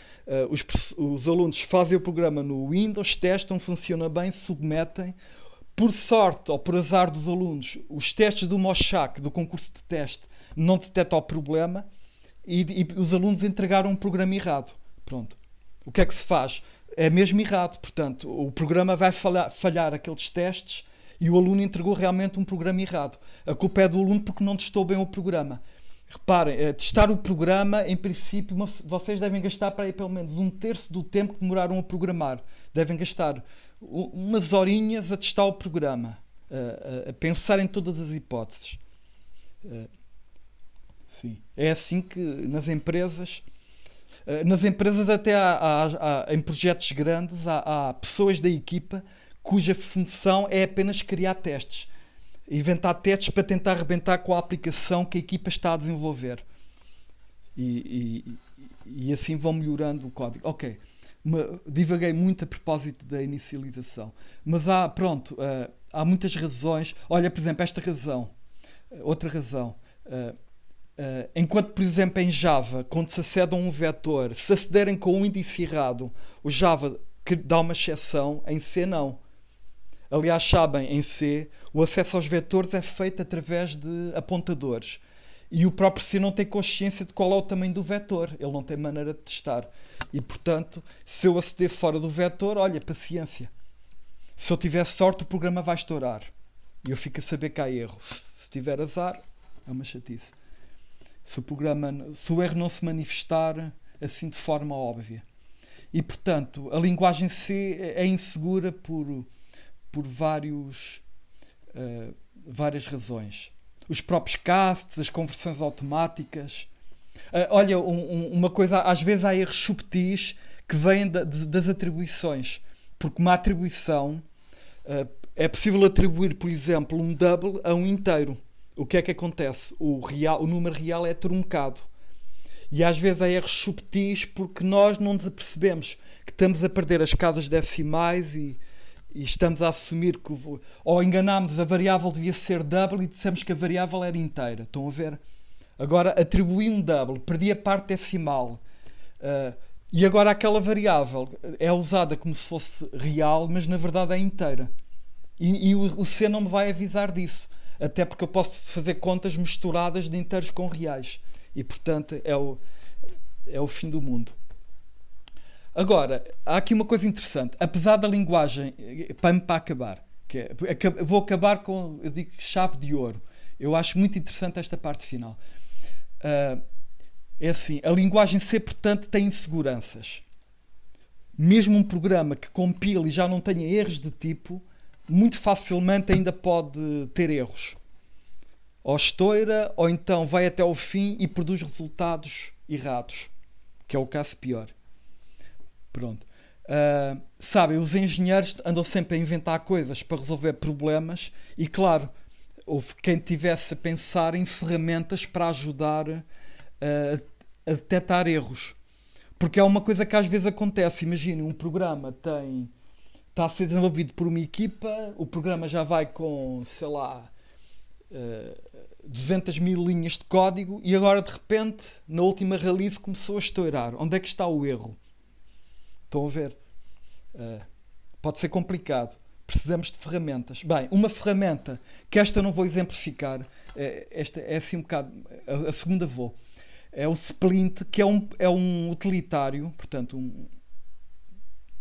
Os alunos fazem o programa no Windows, testam, funciona bem, submetem. Por sorte ou por azar dos alunos, os testes do Moshack, do concurso de teste, não detectam o problema e os alunos entregaram um programa errado. Pronto. O que é que se faz? É mesmo errado. Portanto, o programa vai falhar aqueles testes e o aluno entregou realmente um programa errado. A culpa é do aluno porque não testou bem o programa. Reparem, testar o programa, em princípio, vocês devem gastar para aí pelo menos 1/3 do tempo que demoraram a programar. Devem gastar umas horinhas a testar o programa, a pensar em todas as hipóteses. Sim. É assim que nas empresas até em projetos grandes há pessoas da equipa cuja função é apenas criar testes, inventar testes para tentar arrebentar com a aplicação que a equipa está a desenvolver, e assim vão melhorando o código. Ok, divaguei muito a propósito da inicialização, mas há muitas razões. Olha, por exemplo, esta razão, outra razão. Enquanto, por exemplo, em Java, quando se acede a um vetor, se acederem com um índice errado, o Java dá uma exceção. Em C não. Aliás, sabem, em C o acesso aos vetores é feito através de apontadores, e o próprio C não tem consciência de qual é o tamanho do vetor, ele não tem maneira de testar, e portanto, se eu aceder fora do vetor, olha, paciência, se eu tiver sorte o programa vai estourar e eu fico a saber que há erro. Se tiver azar, é uma chatice. Se o erro não se manifestar assim de forma óbvia. E portanto, a linguagem C é insegura por várias razões. Os próprios casts, as conversões automáticas. Olha, uma coisa, às vezes há erros subtis que vêm das atribuições, porque uma atribuição é possível atribuir, por exemplo, um double a um inteiro. O que é que acontece? O número real é truncado. E às vezes há erros subtis porque nós não nos apercebemos que estamos a perder as casas decimais e estamos a assumir que... Ou enganámos, a variável devia ser double e dissemos que a variável era inteira. Estão a ver? Agora atribuí um double, perdi a parte decimal. E agora aquela variável é usada como se fosse real, mas na verdade é inteira. E o C não me vai avisar disso. Até porque eu posso fazer contas misturadas de inteiros com reais. E, portanto, é o fim do mundo. Agora, há aqui uma coisa interessante. Apesar da linguagem, para acabar, vou acabar com, eu digo, chave de ouro. Eu acho muito interessante esta parte final. É assim, a linguagem C, portanto, tem inseguranças. Mesmo um programa que compila e já não tenha erros de tipo, muito facilmente ainda pode ter erros. Ou estoura, ou então vai até ao fim e produz resultados errados, que é o caso pior. Pronto. Sabem, os engenheiros andam sempre a inventar coisas para resolver problemas e, claro, houve quem tivesse a pensar em ferramentas para ajudar a detectar erros. Porque é uma coisa que às vezes acontece. Imaginem, um programa está a ser desenvolvido por uma equipa, o programa já vai com, sei lá, 200 mil linhas de código e agora de repente, na última release, começou a estourar. Onde é que está o erro? Estão a ver? Pode ser complicado. Precisamos de ferramentas. Bem, uma ferramenta, que esta eu não vou exemplificar, esta é assim um bocado, a segunda vou. É o Splint, que é um utilitário, portanto,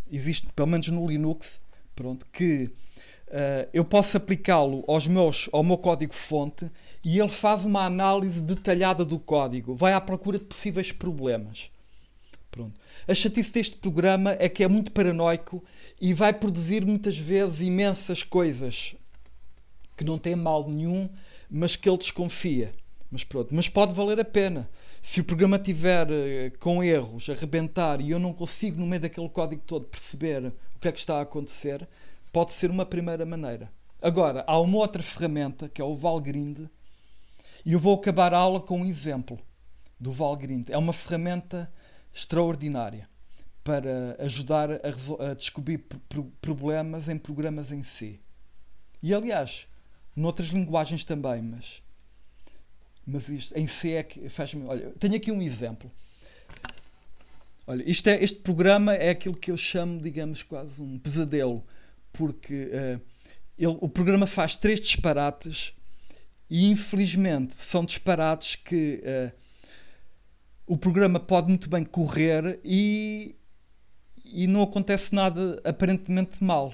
existe pelo menos no Linux, pronto, que eu posso aplicá-lo ao meu código-fonte e ele faz uma análise detalhada do código, vai à procura de possíveis problemas. Pronto. A chatice deste programa é que é muito paranoico e vai produzir muitas vezes imensas coisas que não têm mal nenhum, mas que ele desconfia. Mas pronto, mas pode valer a pena. Se o programa tiver com erros, a arrebentar, e eu não consigo no meio daquele código todo perceber o que é que está a acontecer, pode ser uma primeira maneira. Agora, há uma outra ferramenta, que é o Valgrind, e eu vou acabar a aula com um exemplo do Valgrind. É uma ferramenta extraordinária para ajudar a descobrir problemas em programas em C. E, aliás, noutras linguagens também, mas isto em C é que faz-me... Olha, tenho aqui um exemplo. Olha, este programa é aquilo que eu chamo, digamos, quase um pesadelo, porque o programa faz 3 disparates e, infelizmente, são disparates que o programa pode muito bem correr e não acontece nada aparentemente mal.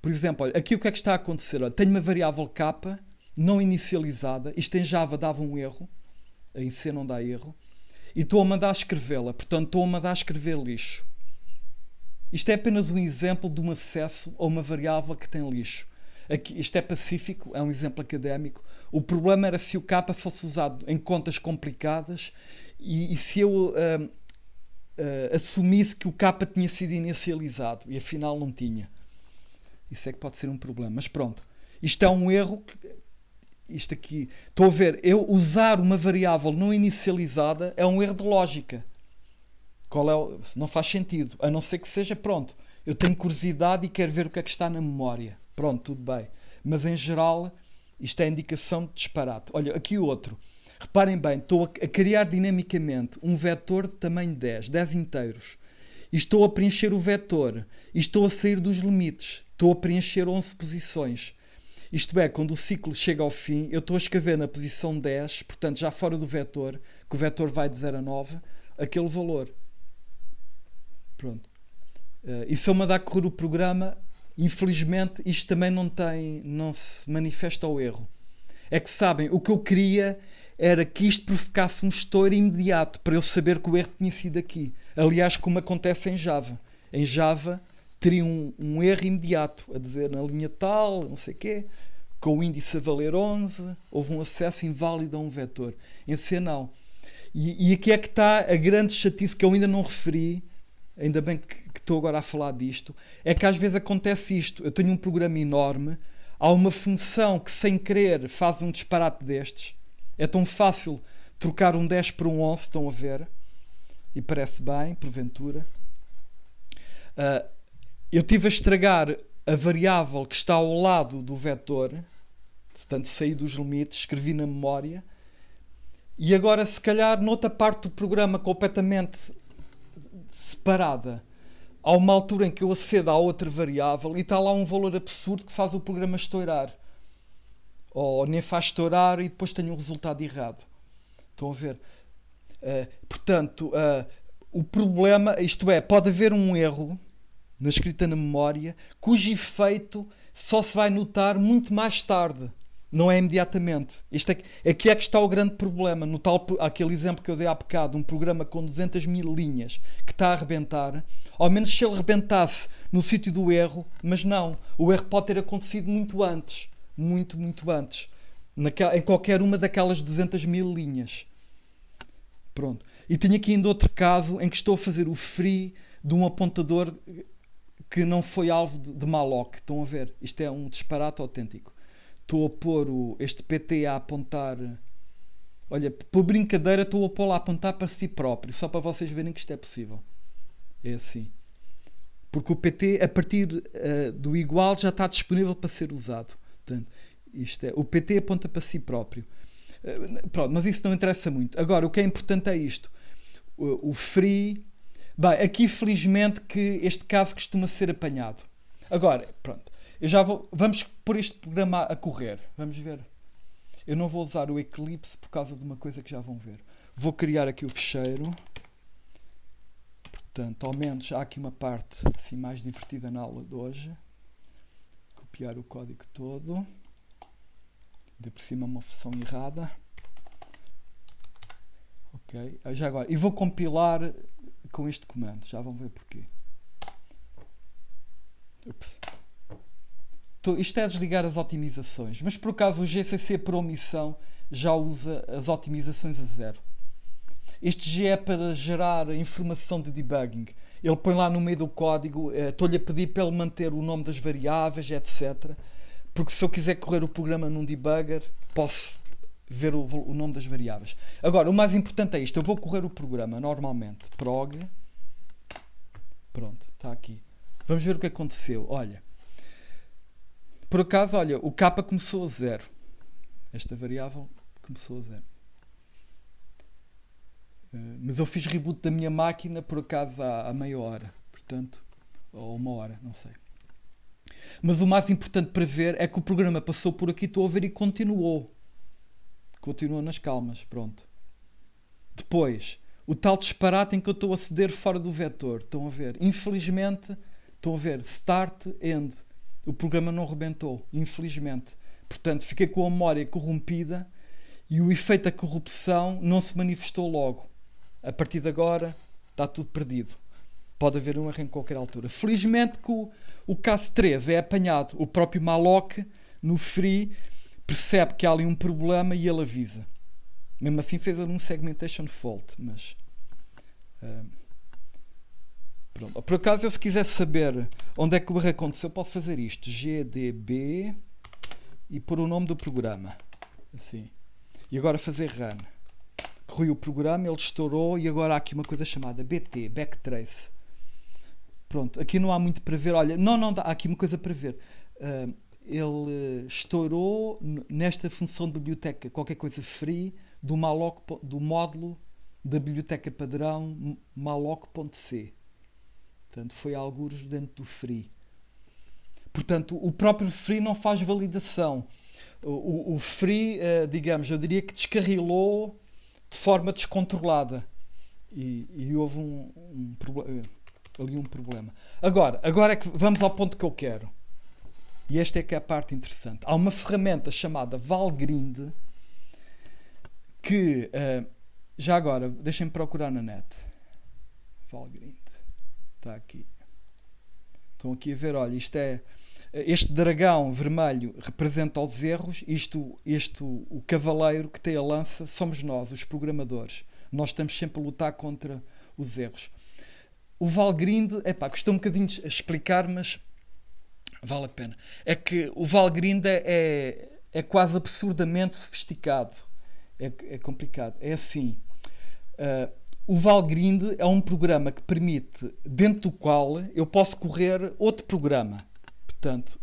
Por exemplo, olha, aqui o que é que está a acontecer? Olha, tenho uma variável k não inicializada, isto em Java dava um erro, em C não dá erro, e estou a mandar escrevê-la, portanto estou a mandar escrever lixo. Isto é apenas um exemplo de um acesso a uma variável que tem lixo. Aqui, isto é pacífico, é um exemplo académico. O problema era se o K fosse usado em contas complicadas e se eu assumisse que o K tinha sido inicializado e afinal não tinha. Isso é que pode ser um problema. Mas pronto, isto é um erro. Isto aqui, estou a ver, eu usar uma variável não inicializada é um erro de lógica. Não faz sentido, a não ser que seja, pronto, eu tenho curiosidade e quero ver o que é que está na memória. Pronto, tudo bem. Mas em geral, isto é indicação de disparate. Olha, aqui outro. Reparem bem, estou a criar dinamicamente um vetor de tamanho 10 inteiros. E estou a preencher o vetor. E estou a sair dos limites. Estou a preencher 11 posições. Isto é, quando o ciclo chega ao fim, eu estou a escrever na posição 10, portanto já fora do vetor, que o vetor vai de 0 a 9, aquele valor. Pronto. E se eu mandar correr o programa, infelizmente isto também não se manifesta ao erro. É que sabem, o que eu queria era que isto provocasse um estouro imediato para eu saber que o erro tinha sido aqui. Aliás, como acontece em Java. Em Java teria um erro imediato, a dizer na linha tal, não sei o quê, com o índice a valer 11, houve um acesso inválido a um vetor. Em C não. E aqui é que está a grande chatice que eu ainda não referi, ainda bem que estou agora a falar disto, é que às vezes acontece isto. Eu tenho um programa enorme, há uma função que sem querer faz um disparate destes. É tão fácil trocar um 10 por um 11, estão a ver? E parece bem, porventura. Eu estive a estragar a variável que está ao lado do vetor, portanto saí dos limites, escrevi na memória, e agora se calhar noutra parte do programa completamente separada, há uma altura em que eu acedo à outra variável e está lá um valor absurdo que faz o programa estourar. Ou nem faz estourar e depois tenho um resultado errado. Estão a ver? Portanto, o problema, isto é, pode haver um erro na escrita na memória, cujo efeito só se vai notar muito mais tarde, não é imediatamente. Aqui é que está o grande problema. No aquele exemplo que eu dei há bocado, um programa com 200.000 linhas que está a arrebentar, ao menos se ele rebentasse no sítio do erro, mas não, o erro pode ter acontecido muito antes, muito antes, em qualquer uma daquelas 200.000 linhas. Pronto. E tenho aqui ainda outro caso em que estou a fazer o free de um apontador que não foi alvo de malloc. Estão a ver? Isto é um disparate autêntico. Estou a pôr este PT a apontar... Olha, por brincadeira estou a pô-lo a apontar para si próprio, só para vocês verem que isto é possível. É assim. Porque o PT, a partir do igual, já está disponível para ser usado. Portanto, o PT aponta para si próprio. Pronto, mas isso não interessa muito. Agora, o que é importante é isto. O free... Bem, aqui felizmente que este caso costuma ser apanhado. Agora, pronto, vamos pôr este programa a correr. Vamos ver. Eu não vou usar o Eclipse por causa de uma coisa que já vão ver. Vou criar aqui o ficheiro. Portanto, ao menos há aqui uma parte assim mais divertida na aula de hoje. Copiar o código todo. De por cima uma função errada. Ok. Já agora. E vou compilar com este comando. Já vão ver porquê. Ups. Isto é desligar as otimizações. Mas por acaso o GCC por omissão já usa as otimizações a zero. Este G é para gerar informação de debugging. Ele põe lá no meio do código, estou-lhe a pedir para ele manter o nome das variáveis, etc. Porque se eu quiser correr o programa num debugger, posso ver o nome das variáveis. Agora, o mais importante é isto. Eu vou correr o programa normalmente. Prog. Pronto, está aqui. Vamos ver o que aconteceu. Olha. Por acaso, olha, o K começou a 0. Esta variável começou a 0. Mas eu fiz reboot da minha máquina, por acaso, há meia hora. Portanto, ou uma hora, não sei. Mas o mais importante para ver é que o programa passou por aqui, estou a ver, e continuou. Continuou nas calmas, pronto. Depois, o tal disparate em que eu estou a ceder fora do vetor. Estão a ver? Infelizmente, estão a ver, start, end. O programa não rebentou, infelizmente. Portanto, fiquei com a memória corrompida e o efeito da corrupção não se manifestou logo. A partir de agora, está tudo perdido. Pode haver um erro em qualquer altura. Felizmente que o caso 3 é apanhado. O próprio malloc, no free, percebe que há ali um problema e ele avisa. Mesmo assim fez ali um segmentation fault, mas... pronto. Por acaso, eu se quiser saber onde é que o erro aconteceu, posso fazer isto. GDB e pôr o nome do programa. Assim. E agora fazer run. Corri o programa, ele estourou e agora há aqui uma coisa chamada BT, Backtrace. Pronto, aqui não há muito para ver. Olha, não dá, há aqui uma coisa para ver. Ele estourou nesta função de biblioteca, qualquer coisa free, do malloc, do módulo da biblioteca padrão malloc.c. Portanto, foi algures dentro do free. Portanto, o próprio free não faz validação. O free, digamos, eu diria que descarrilou de forma descontrolada. E houve ali um problema. Agora é que vamos ao ponto que eu quero. E esta é que é a parte interessante. Há uma ferramenta chamada Valgrind que, já agora, deixem-me procurar na net. Valgrind. Está aqui. Estão aqui a ver, olha, isto é... Este dragão vermelho representa os erros. O cavaleiro que tem a lança somos nós, os programadores. Nós estamos sempre a lutar contra os erros. O Valgrind, custou um bocadinho a explicar, mas vale a pena. É que o Valgrind é quase absurdamente sofisticado. É complicado. É assim. O Valgrind é um programa que permite, dentro do qual eu posso correr outro programa. Portanto,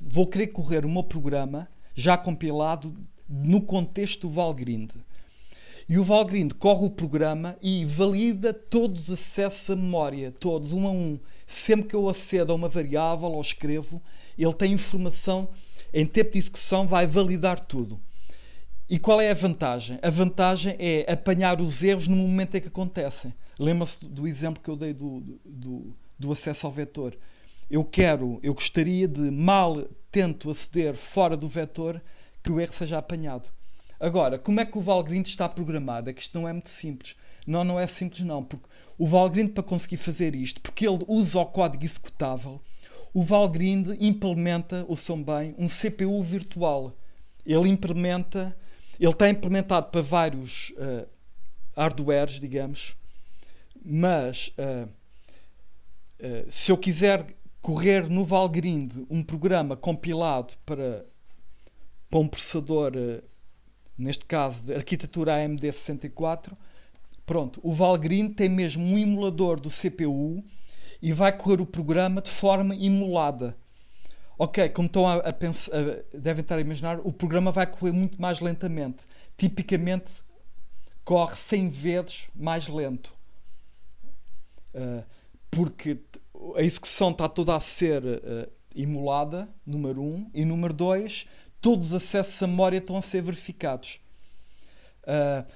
vou querer correr o meu programa já compilado no contexto do Valgrind. E o Valgrind corre o programa e valida todos os acessos à memória, todos, um a um. Sempre que eu acedo a uma variável ou escrevo, ele tem informação, em tempo de execução vai validar tudo. E qual é a vantagem? A vantagem é apanhar os erros no momento em que acontecem. Lembra-se do exemplo que eu dei do acesso ao vetor. Eu gostaria de, tento aceder fora do vetor, que o erro seja apanhado. Agora, como é que o Valgrind está programado? É que isto não é muito simples. Não é simples não, porque o Valgrind, para conseguir fazer isto, porque ele usa o código executável, o Valgrind implementa, ouçam bem, um CPU virtual. Ele está implementado para vários hardwares, digamos, mas se eu quiser correr no Valgrind um programa compilado para um processador, neste caso de arquitetura AMD 64, pronto, o Valgrind tem mesmo um emulador do CPU e vai correr o programa de forma emulada. Ok, como estão a pensar, devem estar a imaginar, o programa vai correr muito mais lentamente. Tipicamente corre 100 vezes mais lento. Porque a execução está toda a ser emulada, número 1, e número 2, todos os acessos à memória estão a ser verificados.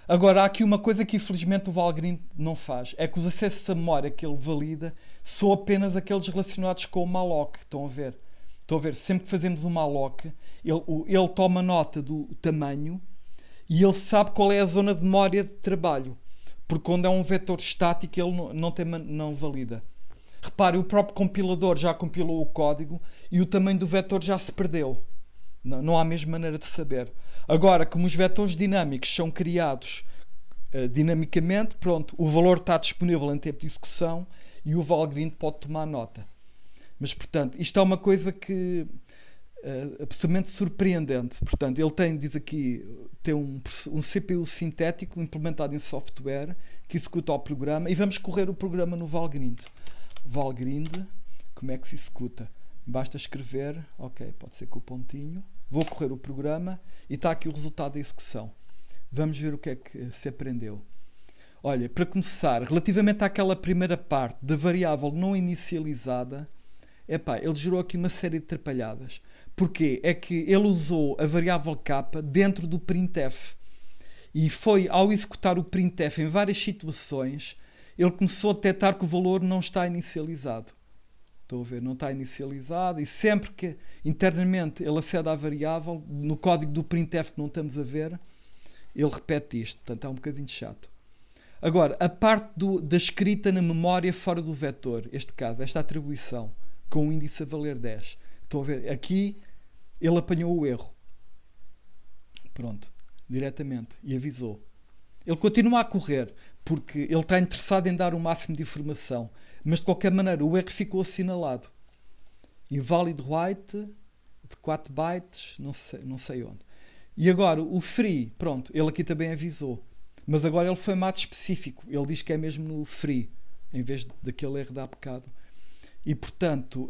Agora, há aqui uma coisa que infelizmente o Valgrind não faz, é que os acessos à memória que ele valida são apenas aqueles relacionados com o malloc. Estão a ver? Sempre que fazemos um malloc, ele toma nota do tamanho e ele sabe qual é a zona de memória de trabalho. Porque quando é um vetor estático, ele não valida. Repare, o próprio compilador já compilou o código e o tamanho do vetor já se perdeu. Não há a mesma maneira de saber. Agora, como os vetores dinâmicos são criados dinamicamente, pronto, o valor está disponível em tempo de execução e o Valgrind pode tomar nota. Mas, portanto, isto é uma coisa que absolutamente surpreendente. Portanto, ele diz aqui, tem um CPU sintético implementado em software que executa o programa e vamos correr o programa no Valgrind. Valgrind, como é que se executa? Basta escrever, ok, pode ser com o pontinho, vou correr o programa e está aqui o resultado da execução. Vamos ver o que é que se aprendeu. Olha, para começar, relativamente àquela primeira parte da variável não inicializada, ele gerou aqui uma série de atrapalhadas. Porquê? É que ele usou a variável k dentro do printf. E foi ao executar o printf em várias situações, ele começou a detectar que o valor não está inicializado. Estão a ver? Não está inicializado. E sempre que internamente ele acede à variável, no código do printf que não estamos a ver, ele repete isto. Portanto, é um bocadinho chato. Agora, a parte da escrita na memória fora do vetor, este caso, esta atribuição, com o índice a valer 10. Estão a ver? Aqui ele apanhou o erro. Pronto, diretamente. E avisou. Ele continua a correr, porque ele está interessado em dar o máximo de informação. Mas, de qualquer maneira, o erro ficou assinalado. Invalid write de 4 bytes, não sei onde. E agora, o free, pronto, ele aqui também avisou. Mas agora ele foi mais específico. Ele diz que é mesmo no free, em vez daquele erro de há bocado. E, portanto,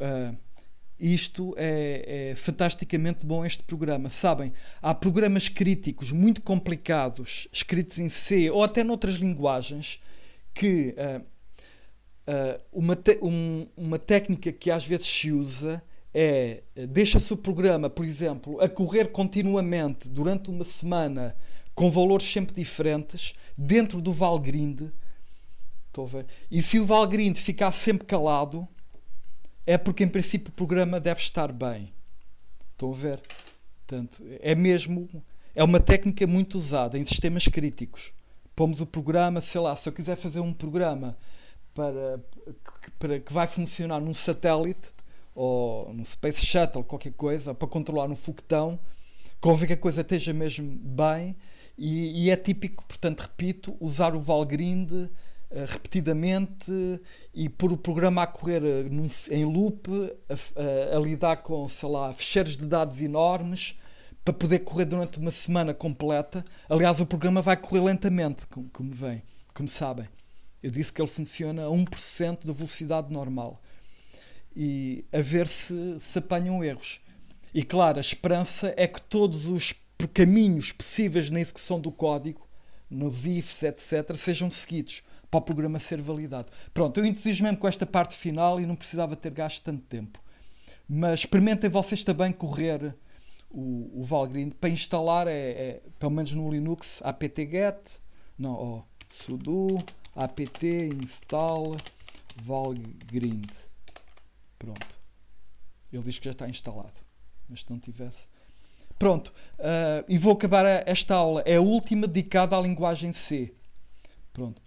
isto é fantasticamente bom, este programa. Sabem, há programas críticos muito complicados, escritos em C ou até noutras linguagens, que uma técnica que às vezes se usa é, deixa-se o programa, por exemplo, a correr continuamente durante uma semana, com valores sempre diferentes, dentro do Valgrind. Estou a ver? E se o Valgrind ficar sempre calado, é porque em princípio o programa deve estar bem. Estão a ver? Portanto, é uma técnica muito usada em sistemas críticos. Pomos o programa, sei lá, se eu quiser fazer um programa para que vai funcionar num satélite ou num Space Shuttle, qualquer coisa, para controlar um foguetão, convém que a coisa esteja mesmo bem. E é típico, portanto, repito, usar o Valgrind repetidamente e pôr o programa a correr em loop, a lidar com, sei lá, ficheiros de dados enormes, para poder correr durante uma semana completa. Aliás, o programa vai correr lentamente, como sabem. Eu disse que ele funciona a 1% da velocidade normal. E a ver se apanham erros. E claro, a esperança é que todos os caminhos possíveis na execução do código, nos ifs, etc., sejam seguidos para o programa ser validado. Pronto, eu entusiasmei-me com esta parte final e não precisava ter gasto tanto tempo. Mas experimentem vocês também correr o Valgrind. Para instalar, pelo menos no Linux, apt-get, sudo apt install Valgrind. Pronto. Ele diz que já está instalado. Mas se não tivesse... Pronto. E vou acabar esta aula. É a última dedicada à linguagem C. Pronto.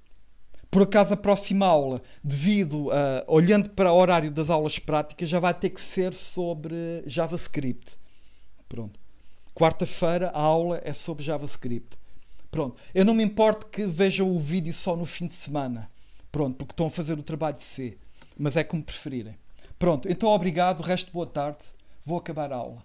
Por acaso, a próxima aula, olhando para o horário das aulas práticas, já vai ter que ser sobre JavaScript. Pronto. Quarta-feira, a aula é sobre JavaScript. Pronto. Eu não me importo que vejam o vídeo só no fim de semana. Pronto, porque estão a fazer o trabalho de C. Mas é como preferirem. Pronto, então obrigado. O resto, boa tarde. Vou acabar a aula.